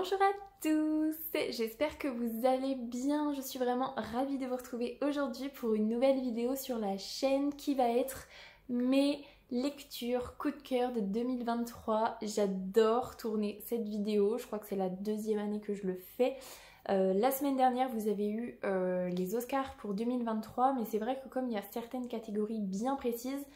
Bonjour à tous, j'espère que vous allez bien, je suis vraiment ravie de vous retrouver aujourd'hui pour une nouvelle vidéo sur la chaîne qui va être mes lectures coup de cœur de 2023. J'adore tourner cette vidéo, je crois que c'est la deuxième année que je le fais. La semaine dernière vous avez eu les Oscars pour 2023, mais c'est vrai que comme il y a certaines catégories bien précises,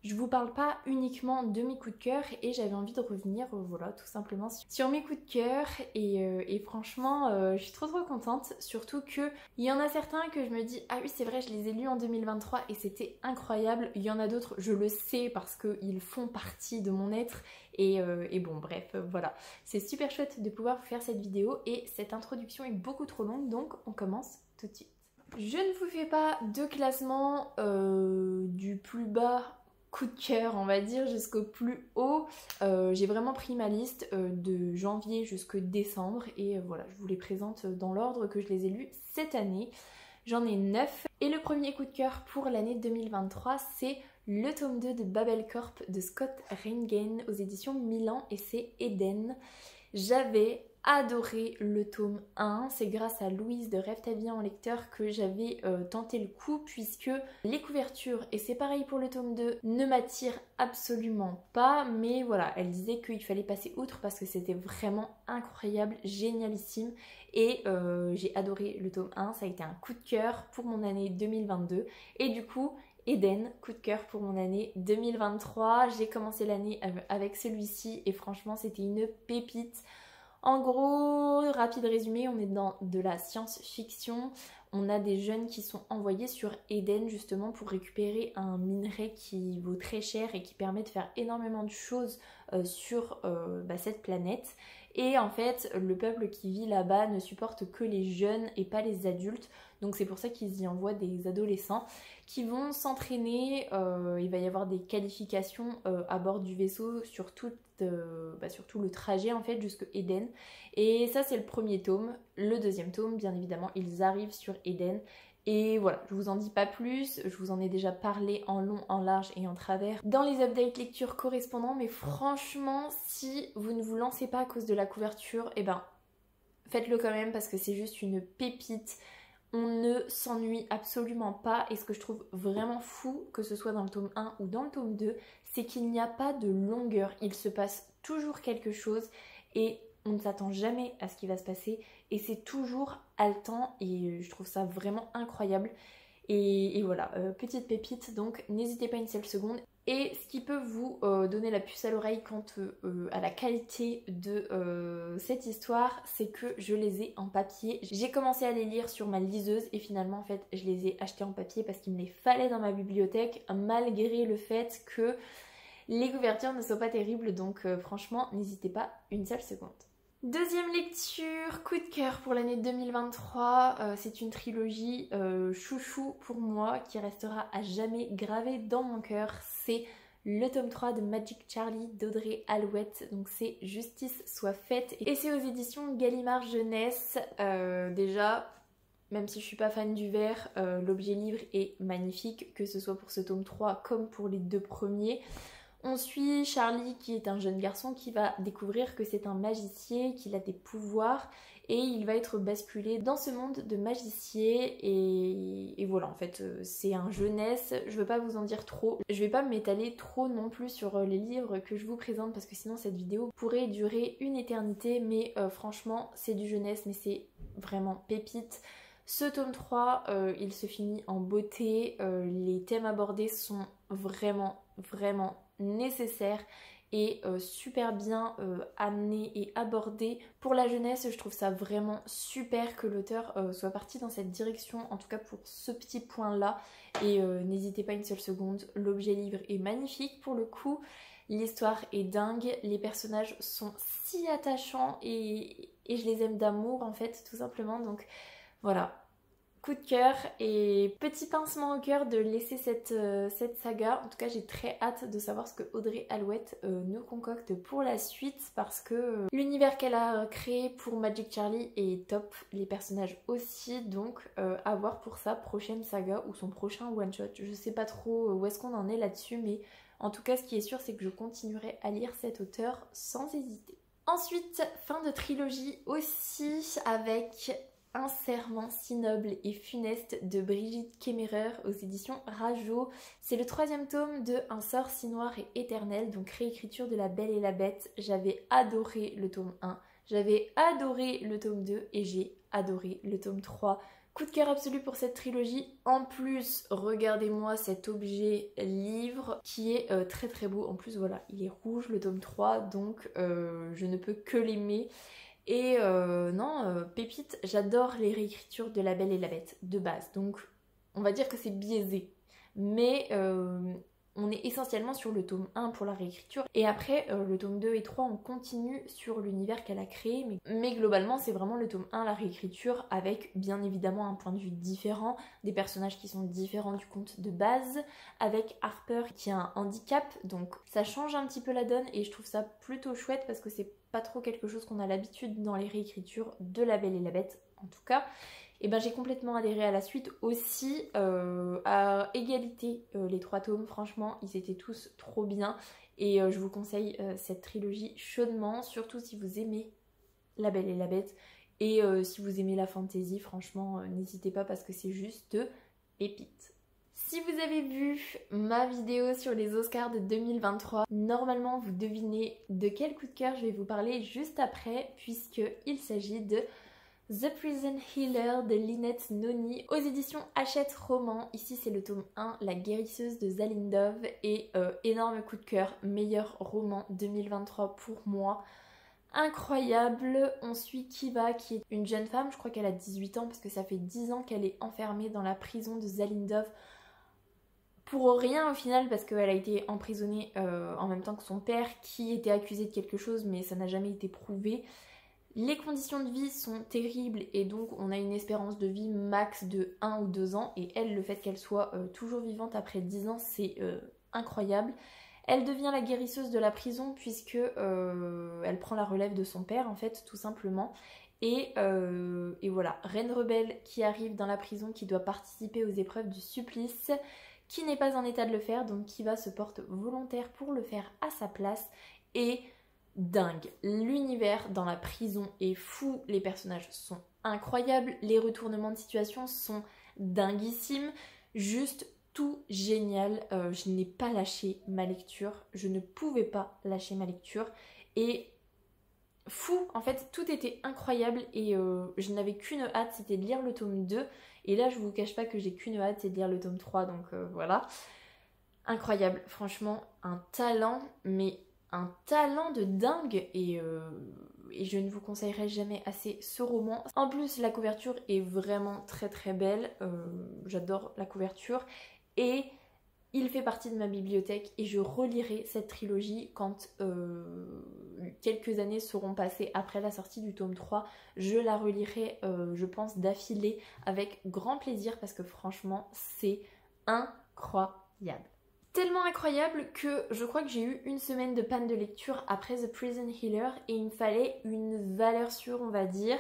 je vous parle pas uniquement de mes coups de cœur et j'avais envie de revenir voilà tout simplement sur mes coups de cœur et franchement je suis trop contente, surtout que il y en a certains que je me dis ah oui c'est vrai je les ai lus en 2023 et c'était incroyable, il y en a d'autres je le sais parce qu'ils font partie de mon être et bon bref voilà, c'est super chouette de pouvoir vous faire cette vidéo et cette introduction est beaucoup trop longue donc on commence tout de suite. Je ne vous fais pas de classement du plus bas coup de cœur on va dire jusqu'au plus haut. J'ai vraiment pris ma liste de janvier jusqu'à décembre et voilà je vous les présente dans l'ordre que je les ai lus cette année. J'en ai 9 et le premier coup de cœur pour l'année 2023 c'est le tome 2 de Babel Corp de Scott Reingen aux éditions Milan et c'est Eden. J'avais adoré le tome 1, c'est grâce à Louise de Rêve ta vie en lecteur que j'avais tenté le coup puisque les couvertures, et c'est pareil pour le tome 2, ne m'attirent absolument pas, mais voilà, elle disait qu'il fallait passer outre parce que c'était vraiment incroyable, génialissime et j'ai adoré le tome 1, ça a été un coup de cœur pour mon année 2022 et du coup Eden, coup de cœur pour mon année 2023. J'ai commencé l'année avec celui-ci et franchement c'était une pépite. En gros, rapide résumé, on est dans de la science-fiction. On a des jeunes qui sont envoyés sur Eden justement pour récupérer un minerai qui vaut très cher et qui permet de faire énormément de choses sur cette planète. Et en fait, le peuple qui vit là-bas ne supporte que les jeunes et pas les adultes. Donc c'est pour ça qu'ils y envoient des adolescents qui vont s'entraîner. Il va y avoir des qualifications à bord du vaisseau sur tout le trajet en fait jusqu'à Eden. Et ça c'est le premier tome. Le deuxième tome, bien évidemment, ils arrivent sur Eden. Et voilà, je vous en dis pas plus, je vous en ai déjà parlé en long, en large et en travers dans les updates lecture correspondants, mais franchement, si vous ne vous lancez pas à cause de la couverture, eh ben, faites-le quand même parce que c'est juste une pépite. On ne s'ennuie absolument pas et ce que je trouve vraiment fou, que ce soit dans le tome 1 ou dans le tome 2, c'est qu'il n'y a pas de longueur, il se passe toujours quelque chose et on ne s'attend jamais à ce qui va se passer et c'est toujours haletant et je trouve ça vraiment incroyable. Et voilà, petite pépite, donc n'hésitez pas une seule seconde. Et ce qui peut vous donner la puce à l'oreille quant à la qualité de cette histoire, c'est que je les ai en papier. J'ai commencé à les lire sur ma liseuse et finalement en fait je les ai achetés en papier parce qu'il me les fallait dans ma bibliothèque malgré le fait que les couvertures ne soient pas terribles. Donc franchement n'hésitez pas une seule seconde. Deuxième lecture, coup de cœur pour l'année 2023, c'est une trilogie chouchou pour moi qui restera à jamais gravée dans mon cœur. C'est le tome 3 de Magic Charlie d'Audrey Alouette, donc c'est Justice soit faite et c'est aux éditions Gallimard Jeunesse. Déjà, même si je suis pas fan du vert, l'objet livre est magnifique, que ce soit pour ce tome 3 comme pour les deux premiers. On suit Charlie qui est un jeune garçon qui va découvrir que c'est un magicien, qu'il a des pouvoirs et il va être basculé dans ce monde de magicien et voilà en fait c'est un jeunesse, je veux pas vous en dire trop, je vais pas m'étaler trop non plus sur les livres que je vous présente parce que sinon cette vidéo pourrait durer une éternité mais franchement c'est du jeunesse mais c'est vraiment pépite. Ce tome 3 il se finit en beauté, les thèmes abordés sont vraiment nécessaire et super bien amené et abordé pour la jeunesse. Je trouve ça vraiment super que l'auteur soit parti dans cette direction, en tout cas pour ce petit point là et n'hésitez pas une seule seconde, l'objet livre est magnifique pour le coup, l'histoire est dingue, les personnages sont si attachants et je les aime d'amour en fait tout simplement, donc voilà. Coup de cœur et petit pincement au cœur de laisser cette saga. En tout cas j'ai très hâte de savoir ce que Audrey Alouette nous concocte pour la suite parce que l'univers qu'elle a créé pour Magic Charlie est top, les personnages aussi, donc à voir pour sa prochaine saga ou son prochain one shot. Je sais pas trop où est-ce qu'on en est là-dessus mais en tout cas ce qui est sûr c'est que je continuerai à lire cet auteur sans hésiter. Ensuite, fin de trilogie aussi avec Un serment si noble et funeste de Brigitte Kemmerer aux éditions Rajo. C'est le 3e tome de Un sort si noir et éternel, donc réécriture de La Belle et la Bête. J'avais adoré le tome 1, j'avais adoré le tome 2 et j'ai adoré le tome 3. Coup de cœur absolu pour cette trilogie. En plus, regardez-moi cet objet livre qui est très très beau. En plus, voilà, il est rouge le tome 3, donc je ne peux que l'aimer. Et non, pépite, j'adore les réécritures de La Belle et la Bête de base. Donc, on va dire que c'est biaisé. Mais on est essentiellement sur le tome 1 pour la réécriture. Et après, le tome 2 et 3, on continue sur l'univers qu'elle a créé. Mais globalement, c'est vraiment le tome 1, la réécriture, avec bien évidemment un point de vue différent, des personnages qui sont différents du conte de base, avec Harper qui a un handicap. Donc ça change un petit peu la donne et je trouve ça plutôt chouette parce que c'est pas trop quelque chose qu'on a l'habitude dans les réécritures de La Belle et la Bête, en tout cas. Et ben j'ai complètement adhéré à la suite aussi, à égalité les 3 tomes, franchement ils étaient tous trop bien et je vous conseille cette trilogie chaudement, surtout si vous aimez La Belle et la Bête et si vous aimez la fantasy, franchement n'hésitez pas parce que c'est juste pépite. Si vous avez vu ma vidéo sur les Oscars de 2023, normalement vous devinez de quel coup de cœur je vais vous parler juste après puisqu'il s'agit de The Prison Healer de Lynette Noni aux éditions Hachette Roman. Ici c'est le tome 1, La guérisseuse de Zalindov et énorme coup de cœur, meilleur roman 2023 pour moi. Incroyable, on suit Kiva qui est une jeune femme, je crois qu'elle a 18 ans parce que ça fait 10 ans qu'elle est enfermée dans la prison de Zalindov. Pour rien au final parce qu'elle a été emprisonnée en même temps que son père qui était accusé de quelque chose mais ça n'a jamais été prouvé. Les conditions de vie sont terribles et donc on a une espérance de vie max de 1 ou 2 ans et elle, le fait qu'elle soit toujours vivante après 10 ans, c'est incroyable. Elle devient la guérisseuse de la prison puisque elle prend la relève de son père en fait, tout simplement. Et voilà, Reine Rebelle qui arrive dans la prison, qui doit participer aux épreuves du supplice, qui n'est pas en état de le faire, donc qui se porte volontaire pour le faire à sa place et... dingue. L'univers dans la prison est fou, les personnages sont incroyables, les retournements de situation sont dinguissimes, juste tout génial. Je n'ai pas lâché ma lecture, je ne pouvais pas lâcher ma lecture et fou, en fait tout était incroyable et je n'avais qu'une hâte, c'était de lire le tome 2 et là je vous cache pas que j'ai qu'une hâte, c'est de lire le tome 3 donc voilà. Incroyable, franchement un talent, mais un talent de dingue et je ne vous conseillerai jamais assez ce roman. En plus la couverture est vraiment très très belle, j'adore la couverture et il fait partie de ma bibliothèque et je relirai cette trilogie quand quelques années seront passées après la sortie du tome 3. Je la relirai je pense d'affilée avec grand plaisir parce que franchement c'est incroyable. Tellement incroyable que je crois que j'ai eu une semaine de panne de lecture après The Prison Healer et il me fallait une valeur sûre on va dire.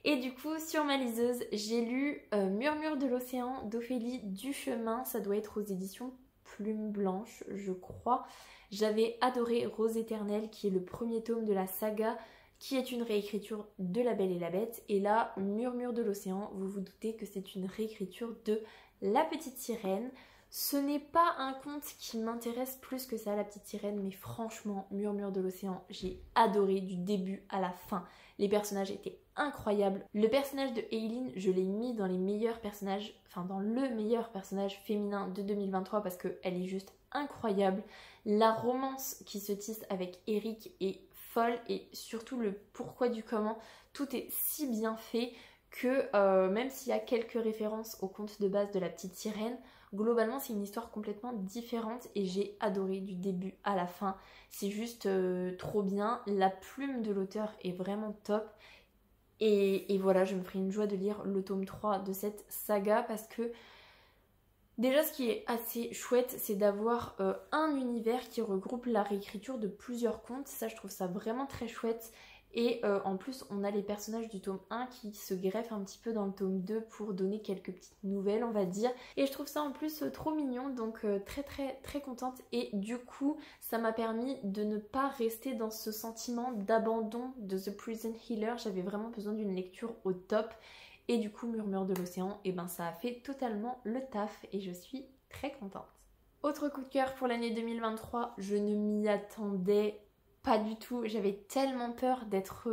Et du coup sur ma liseuse j'ai lu Murmure de l'océan d'Ophélie Duchemin, ça doit être aux éditions Plume Blanche je crois. J'avais adoré Rose éternelle qui est le premier tome de la saga qui est une réécriture de La Belle et la Bête et là Murmure de l'océan, vous vous doutez que c'est une réécriture de La Petite Sirène. Ce n'est pas un conte qui m'intéresse plus que ça, La Petite Sirène, mais franchement, Murmure de l'océan, j'ai adoré du début à la fin. Les personnages étaient incroyables. Le personnage de Eileen, je l'ai mis dans les meilleurs personnages, enfin dans le meilleur personnage féminin de 2023 parce qu'elle est juste incroyable. La romance qui se tisse avec Eric est folle et surtout le pourquoi du comment, tout est si bien fait que même s'il y a quelques références au conte de base de La Petite Sirène, globalement c'est une histoire complètement différente et j'ai adoré du début à la fin. C'est juste trop bien, la plume de l'auteur est vraiment top et voilà, je me ferai une joie de lire le tome 3 de cette saga parce que déjà ce qui est assez chouette c'est d'avoir un univers qui regroupe la réécriture de plusieurs contes, ça je trouve ça vraiment très chouette. Et en plus on a les personnages du tome 1 qui se greffent un petit peu dans le tome 2 pour donner quelques petites nouvelles on va dire. Et je trouve ça en plus trop mignon, donc très contente. Et du coup ça m'a permis de ne pas rester dans ce sentiment d'abandon de The Prison Healer. J'avais vraiment besoin d'une lecture au top. Et du coup Murmure de l'océan, et ben ça a fait totalement le taf et je suis très contente. Autre coup de cœur pour l'année 2023, je ne m'y attendais pas du tout. J'avais tellement peur d'être,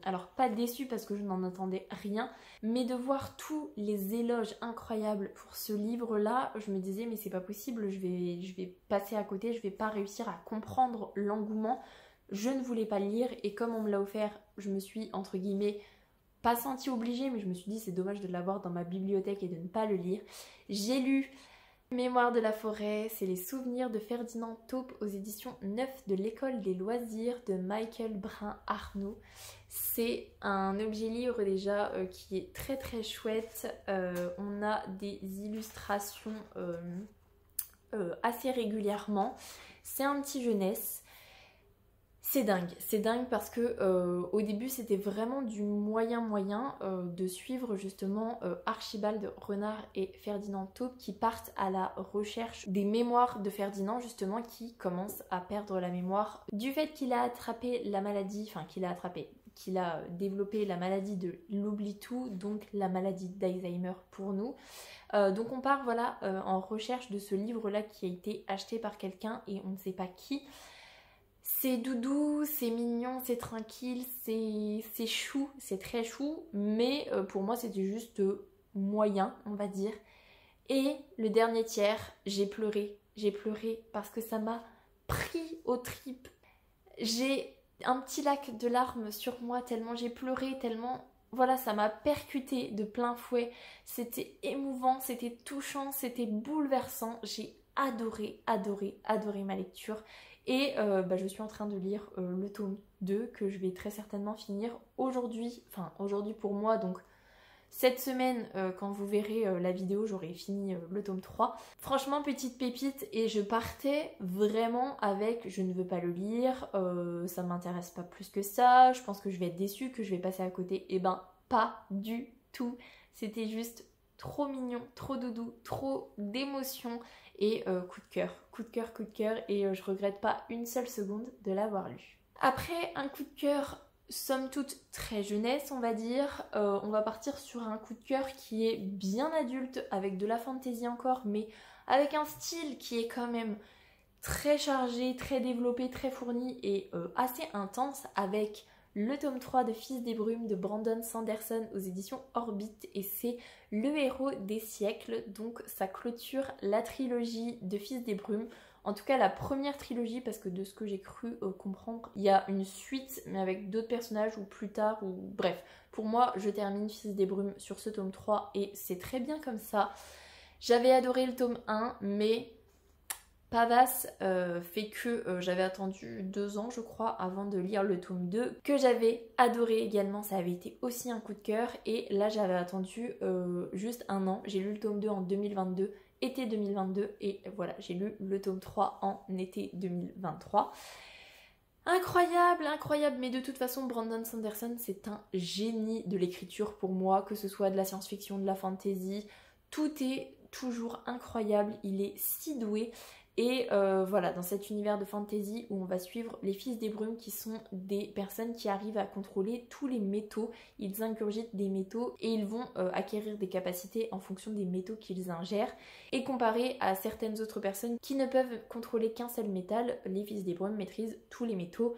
alors pas déçue parce que je n'en attendais rien, mais de voir tous les éloges incroyables pour ce livre-là, je me disais mais c'est pas possible, je vais passer à côté, je vais pas réussir à comprendre l'engouement. Je ne voulais pas le lire et comme on me l'a offert, je me suis entre guillemets pas sentie obligée, mais je me suis dit c'est dommage de l'avoir dans ma bibliothèque et de ne pas le lire. J'ai lu Mémoire de la forêt, c'est les souvenirs de Ferdinand Taupe aux éditions 9 de l'école des loisirs de Michael Brun-Arnaud. C'est un objet livre déjà qui est très chouette. On a des illustrations assez régulièrement. C'est un petit jeunesse. C'est dingue parce que au début c'était vraiment du moyen de suivre justement Archibald Renard et Ferdinand Taupe qui partent à la recherche des mémoires de Ferdinand justement qui commence à perdre la mémoire du fait qu'il a attrapé la maladie, qu'il a développé la maladie de l'oubli-tout, donc la maladie d'Alzheimer pour nous. Donc on part voilà en recherche de ce livre là qui a été acheté par quelqu'un et on ne sait pas qui. C'est doudou, c'est mignon, c'est tranquille, c'est chou, c'est très chou, mais pour moi c'était juste moyen, on va dire. Et le dernier tiers, j'ai pleuré parce que ça m'a pris aux tripes. J'ai un petit lac de larmes sur moi tellement j'ai pleuré, tellement voilà, ça m'a percuté de plein fouet. C'était émouvant, c'était touchant, c'était bouleversant. J'ai adoré ma lecture. Et je suis en train de lire le tome 2 que je vais très certainement finir aujourd'hui. Enfin, aujourd'hui pour moi, donc cette semaine, quand vous verrez la vidéo, j'aurai fini le tome 3. Franchement, petite pépite et je partais vraiment avec je ne veux pas le lire, ça m'intéresse pas plus que ça, je pense que je vais être déçue, que je vais passer à côté. Et ben, pas du tout. C'était juste trop mignon, trop doudou, trop d'émotions. Et coup de cœur et je regrette pas une seule seconde de l'avoir lu. Après un coup de cœur somme toute très jeunesse on va dire, on va partir sur un coup de cœur qui est bien adulte avec de la fantasy encore mais avec un style qui est quand même très chargé, très développé, très fourni et assez intense avec le tome 3 de Fils des Brumes de Brandon Sanderson aux éditions Orbit et c'est le héros des siècles, donc ça clôture la trilogie de Fils des Brumes, en tout cas la première trilogie parce que de ce que j'ai cru comprendre, il y a une suite mais avec d'autres personnages ou plus tard ou bref, pour moi je termine Fils des Brumes sur ce tome 3 et c'est très bien comme ça. J'avais adoré le tome 1 mais Pavas fait que j'avais attendu 2 ans je crois avant de lire le tome 2 que j'avais adoré également, ça avait été aussi un coup de cœur et là j'avais attendu juste 1 an, j'ai lu le tome 2 en 2022, été 2022 et voilà j'ai lu le tome 3 en été 2023. Incroyable, mais de toute façon Brandon Sanderson c'est un génie de l'écriture pour moi, que ce soit de la science-fiction, de la fantasy, tout est toujours incroyable, il est si doué. Et voilà, dans cet univers de fantasy où on va suivre les Fils des Brumes qui sont des personnes qui arrivent à contrôler tous les métaux. Ils ingurgitent des métaux et ils vont acquérir des capacités en fonction des métaux qu'ils ingèrent. Et comparé à certaines autres personnes qui ne peuvent contrôler qu'un seul métal, les Fils des Brumes maîtrisent tous les métaux.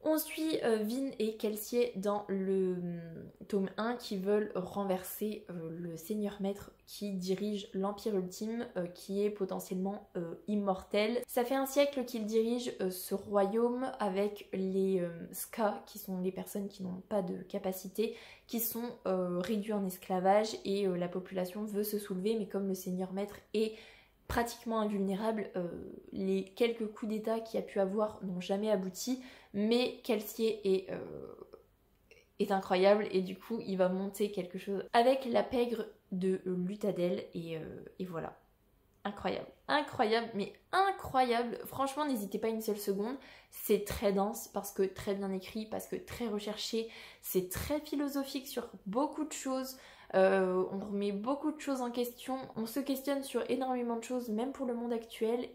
On suit Vin et Kelsier dans le tome 1 qui veulent renverser le Seigneur Maître qui dirige l'Empire Ultime qui est potentiellement immortel. Ça fait un siècle qu'il dirige ce royaume avec les Ska qui sont les personnes qui n'ont pas de capacité, qui sont réduits en esclavage et la population veut se soulever mais comme le Seigneur Maître est pratiquement invulnérable, les quelques coups d'état qu'il y a pu avoir n'ont jamais abouti, mais Kelsier est incroyable et du coup il va monter quelque chose avec la pègre de Luthadel et voilà. incroyable, incroyable, mais incroyable. Franchement, n'hésitez pas une seule seconde. C'est très dense parce que très bien écrit, parce que très recherché. C'est très philosophique sur beaucoup de choses. On remet beaucoup de choses en question. On se questionne sur énormément de choses, même pour le monde actuel.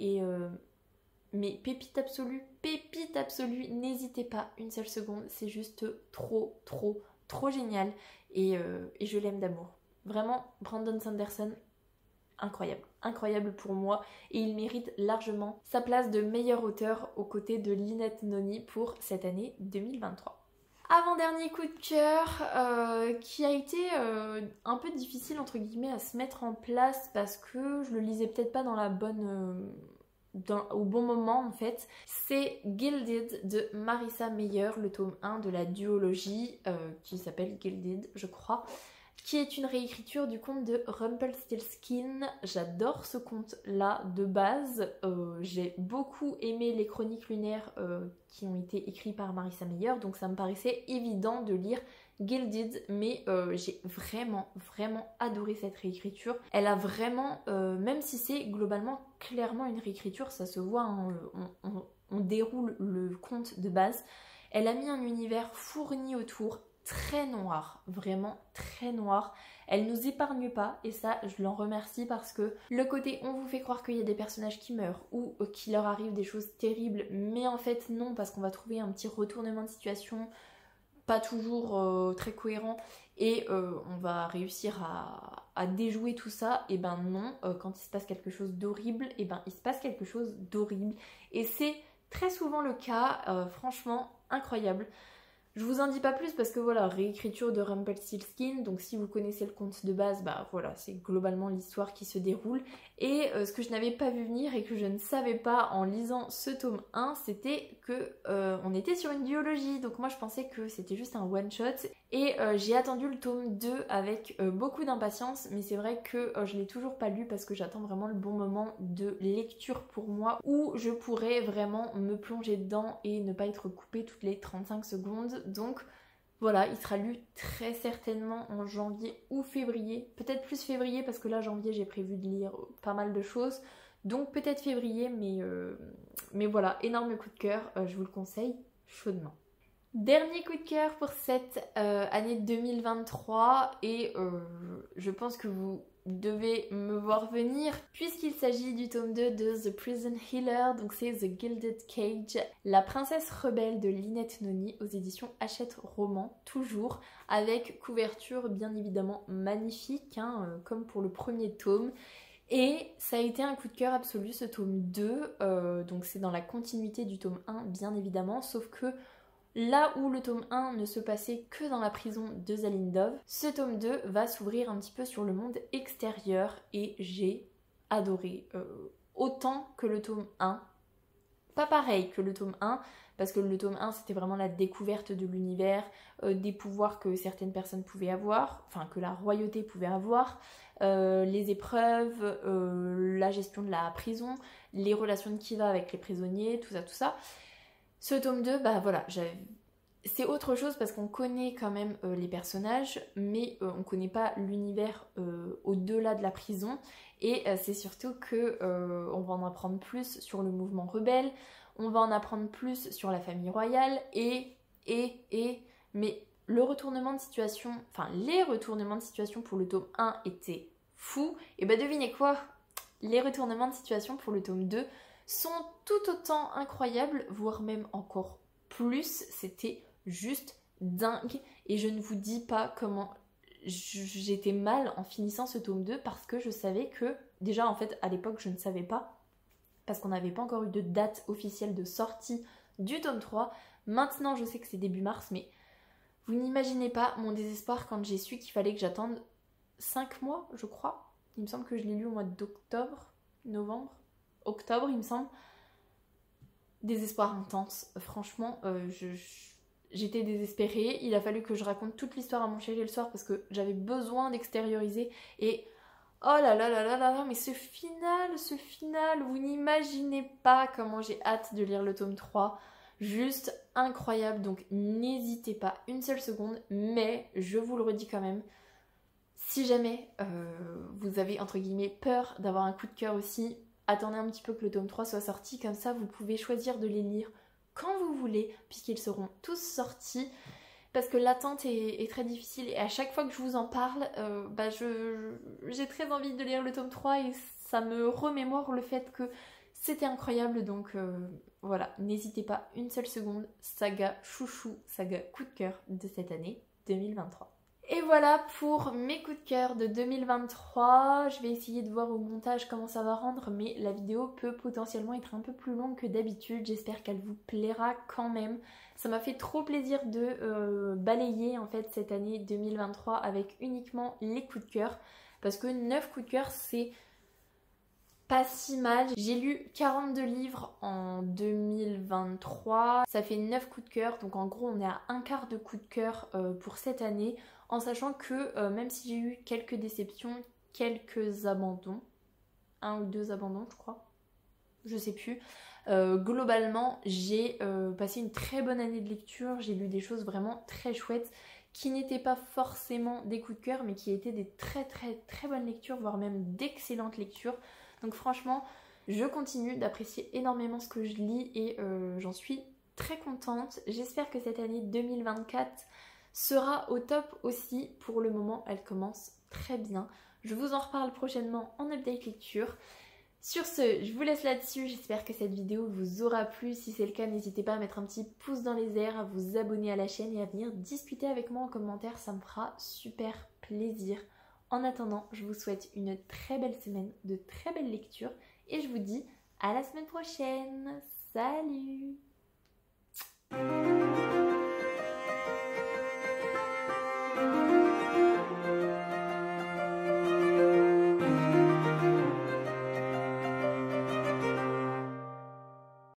Mais pépite absolue, n'hésitez pas une seule seconde. C'est juste trop, trop, trop génial. Et je l'aime d'amour. Vraiment, Brandon Sanderson, incroyable, incroyable pour moi, et il mérite largement sa place de meilleur auteur aux côtés de Lynette Noni pour cette année 2023. Avant-dernier coup de cœur qui a été un peu difficile entre guillemets à se mettre en place parce que je le lisais peut-être pas dans la bonne... au bon moment en fait, c'est Gilded de Marissa Meyer, le tome 1 de la duologie qui s'appelle Gilded je crois, qui est une réécriture du conte de Rumpelstiltskin. J'adore ce conte-là de base. J'ai beaucoup aimé les chroniques lunaires qui ont été écrites par Marissa Meyer, donc ça me paraissait évident de lire Gilded, mais j'ai vraiment, vraiment adoré cette réécriture. Elle a vraiment, même si c'est globalement clairement une réécriture, ça se voit, hein, on déroule le conte de base. Elle a mis un univers fourni autour, très noir, vraiment très noir. Elle nous épargne pas et ça je l'en remercie parce que le côté on vous fait croire qu'il y a des personnages qui meurent ou qu'il leur arrive des choses terribles, mais en fait non, parce qu'on va trouver un petit retournement de situation pas toujours très cohérent et on va réussir à déjouer tout ça. Et ben non, quand il se passe quelque chose d'horrible, et ben il se passe quelque chose d'horrible et c'est très souvent le cas, franchement incroyable. Je vous en dis pas plus parce que voilà, réécriture de Rumpelstiltskin, donc si vous connaissez le conte de base, bah voilà, c'est globalement l'histoire qui se déroule. Et ce que je n'avais pas vu venir et que je ne savais pas en lisant ce tome 1, c'était que on était sur une duologie, donc moi je pensais que c'était juste un one shot. Et j'ai attendu le tome 2 avec beaucoup d'impatience, mais c'est vrai que je l'ai toujours pas lu parce que j'attends vraiment le bon moment de lecture pour moi où je pourrais vraiment me plonger dedans et ne pas être coupée toutes les 35 secondes. Donc voilà, il sera lu très certainement en janvier ou février, peut-être plus février parce que là janvier j'ai prévu de lire pas mal de choses, donc peut-être février, mais voilà, énorme coup de cœur, je vous le conseille chaudement. Dernier coup de cœur pour cette année 2023 et je pense que vous devez me voir venir puisqu'il s'agit du tome 2 de The Prison Healer, donc c'est The Gilded Cage, la princesse rebelle de Lynette Noni aux éditions Hachette Roman, toujours avec couverture bien évidemment magnifique, hein, comme pour le premier tome. Et ça a été un coup de cœur absolu ce tome 2, donc c'est dans la continuité du tome 1 bien évidemment, sauf que là où le tome 1 ne se passait que dans la prison de Zalindov, ce tome 2 va s'ouvrir un petit peu sur le monde extérieur et j'ai adoré. Autant que le tome 1, pas pareil que le tome 1, parce que le tome 1 c'était vraiment la découverte de l'univers, des pouvoirs que certaines personnes pouvaient avoir, enfin que la royauté pouvait avoir, les épreuves, la gestion de la prison, les relations de Kiva avec les prisonniers, tout ça. Ce tome 2, bah voilà, c'est autre chose parce qu'on connaît quand même les personnages, mais on connaît pas l'univers au-delà de la prison. Et c'est surtout que on va en apprendre plus sur le mouvement rebelle, on va en apprendre plus sur la famille royale, mais le retournement de situation, enfin les retournements de situation pour le tome 1 étaient fous. Et bah devinez quoi, les retournements de situation pour le tome 2 sont tout autant incroyables, voire même encore plus. C'était juste dingue et je ne vous dis pas comment j'étais mal en finissant ce tome 2 parce que je savais que, déjà en fait à l'époque je ne savais pas parce qu'on n'avait pas encore eu de date officielle de sortie du tome 3. Maintenant je sais que c'est début mars, mais vous n'imaginez pas mon désespoir quand j'ai su qu'il fallait que j'attende 5 mois je crois. Il me semble que je l'ai lu au mois d'octobre, novembre, octobre il me semble. Désespoir intense, franchement j'étais désespérée, il a fallu que je raconte toute l'histoire à mon chéri le soir parce que j'avais besoin d'extérioriser et oh là là là là là là, mais ce final, vous n'imaginez pas comment j'ai hâte de lire le tome 3, juste incroyable, donc n'hésitez pas une seule seconde, mais je vous le redis quand même, Si jamais vous avez entre guillemets peur d'avoir un coup de cœur aussi, attendez un petit peu que le tome 3 soit sorti, comme ça vous pouvez choisir de les lire quand vous voulez, puisqu'ils seront tous sortis. Parce que l'attente est très difficile et à chaque fois que je vous en parle, j'ai très envie de lire le tome 3 et ça me remémore le fait que c'était incroyable. Donc voilà, n'hésitez pas une seule seconde, saga chouchou, saga coup de cœur de cette année 2023. Et voilà pour mes coups de cœur de 2023. Je vais essayer de voir au montage comment ça va rendre, mais la vidéo peut potentiellement être un peu plus longue que d'habitude. J'espère qu'elle vous plaira quand même. Ça m'a fait trop plaisir de balayer en fait cette année 2023 avec uniquement les coups de cœur, parce que 9 coups de cœur c'est pas si mal. J'ai lu 42 livres en 2023, ça fait 9 coups de cœur, donc en gros on est à un quart de coup de cœur pour cette année, en sachant que même si j'ai eu quelques déceptions, quelques abandons, 1 ou 2 abandons je crois, je sais plus, globalement j'ai passé une très bonne année de lecture, j'ai lu des choses vraiment très chouettes qui n'étaient pas forcément des coups de cœur mais qui étaient des très bonnes lectures, voire même d'excellentes lectures. Donc franchement, je continue d'apprécier énormément ce que je lis et j'en suis très contente. J'espère que cette année 2024 sera au top aussi. Pour le moment, elle commence très bien. Je vous en reparle prochainement en update lecture. Sur ce, je vous laisse là-dessus. J'espère que cette vidéo vous aura plu. Si c'est le cas, n'hésitez pas à mettre un petit pouce dans les airs, à vous abonner à la chaîne et à venir discuter avec moi en commentaire. Ça me fera super plaisir. En attendant, je vous souhaite une très belle semaine, de très belles lectures et je vous dis à la semaine prochaine. Salut!